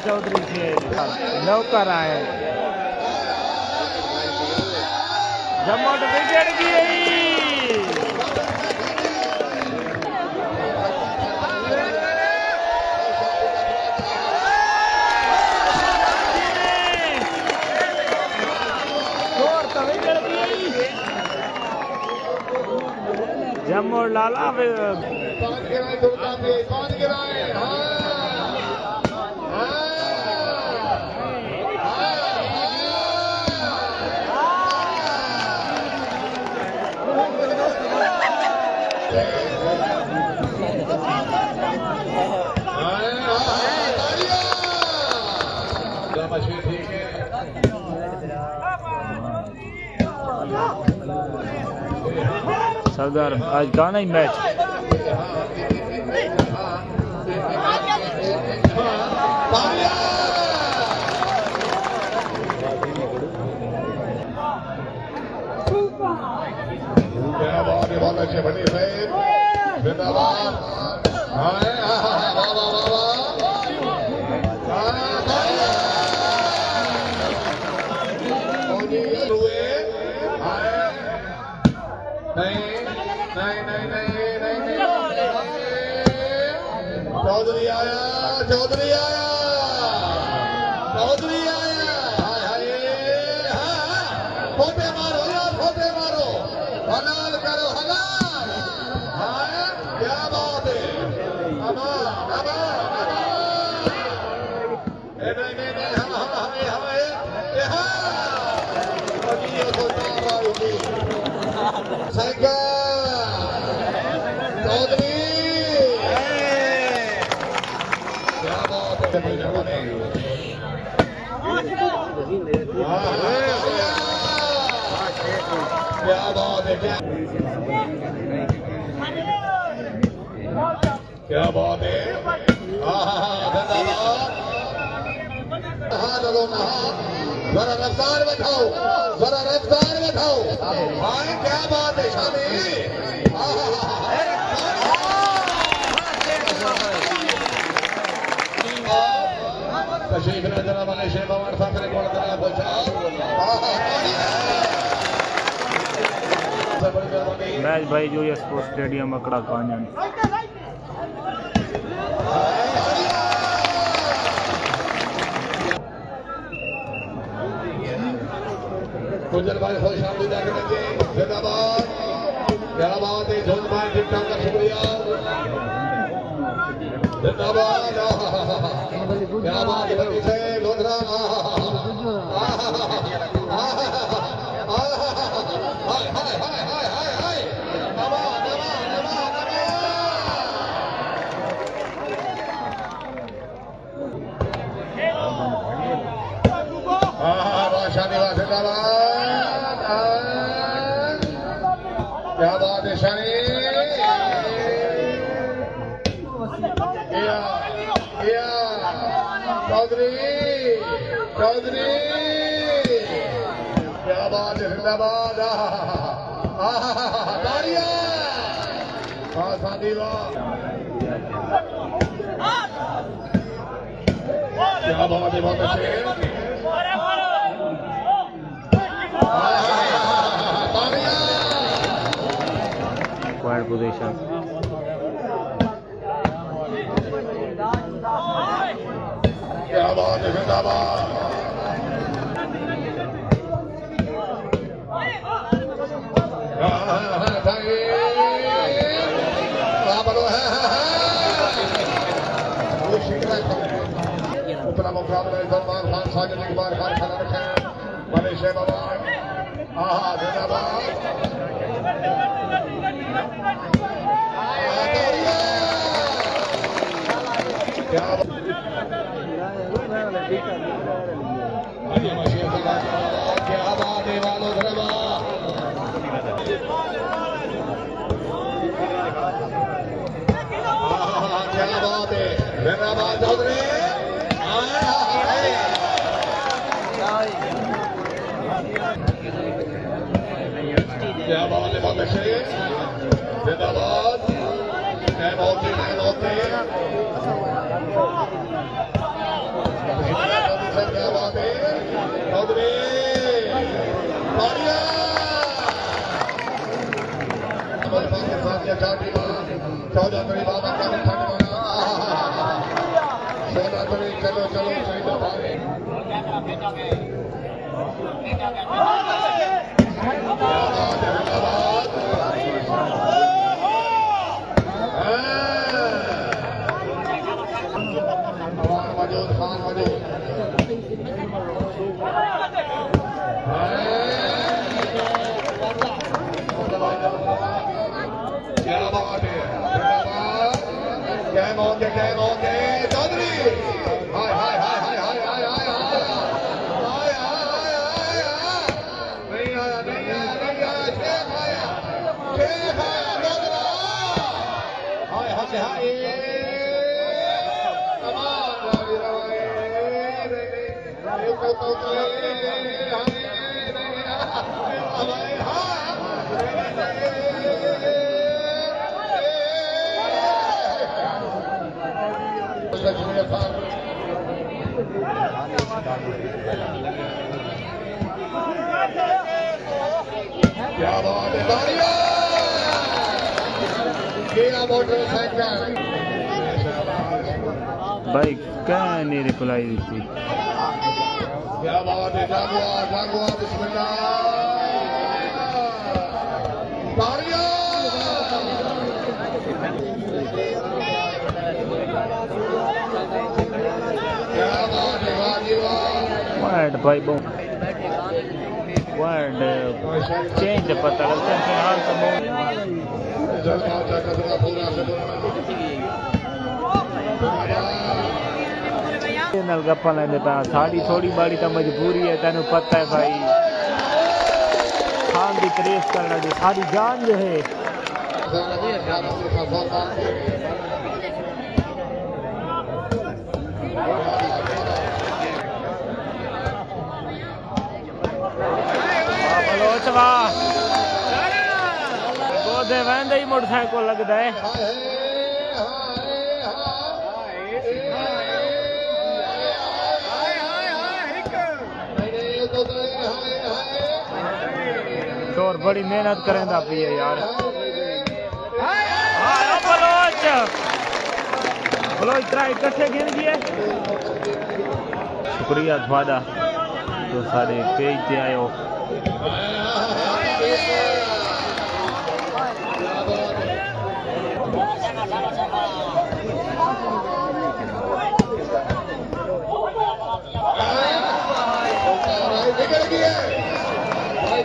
चौधरी से नौकर आए जमोट बिगड़ गई। जमोट लाला सरदार आज का नहीं मैच बहुत अच्छे बनी जिंदाबाद। चौधरी आया चौधरी आया चौधरी आया। फोटे मारो यार फोटे मारो हलाल करो हलाल। क्या बात है अमान अमान चौधरी क्या बात है क्या बात है। जरा रफ्तार बैठाओ जरा रफ्तार बैठाओ। क्या बात है शादी तशरीफ ले जनाब शेख अमर साहब ने बोल दिया पहुंचा। मैच भाई जो ये स्पोर्ट्स स्टेडियम अकड़ा कांजन गुजर भाई खुश आमदीद करेंगे जिंदाबाद। क्या बात है जोन भाई ठीक ठाक का शुक्रिया जिंदाबाद। क्या बात है बल्कि से लोधरा शादी जिंदाबाद। क्या बात है शानी चौधरी चौधरी क्या बात है जिंदाबाद। तालियां शादी क्या बात है बहुत अच्छे क्वाड पोजीशन क्या बात है जिंदाबाद। उतना मुकाबला सलमान खान साजिद इकबाल खान खड़ा रखे बड़े शेख बाबा जिंदाबाद। क्या बात है वालों क्या बात है जिंदाबाद चौधरी। क्या बात है बहुत अच्छे जिंदाबाद। जय मोके चौधरी हाय हाय हाय हाय हाय हाय हाय हाय हाय नहीं आया नहीं आया नहीं आया शेख आया चौधरी हाय हाय हाय कमाल रावी रवाए तो क्या बात है तालियां किया मोटरसाइकिल भाई क्या नहीं रिप्लाई दी थी क्या बात है जागुआ बिस्मिल्लाह तालियां क्या बात है वर्ड भाई बो वर्ड चेंज पता लगता है फिलहाल तो जलवा कदरा पूरा से नल गप्पा लेंदे पा साड़ी थोड़ी बाड़ी तो मजबूरी है तेन पता है भाई खान की तारीफ करना जो सारी जान जो है बलोचवा गोदे वहंदे ही मोटरसाइकिल लगता है शोर बड़ी मेहनत करेंदा पी है यार बलोच बलोच त्रा इकट्ठे गिन गए शुक्रिया थोड़ा जो सारे पेज से आयो निकल गया भाई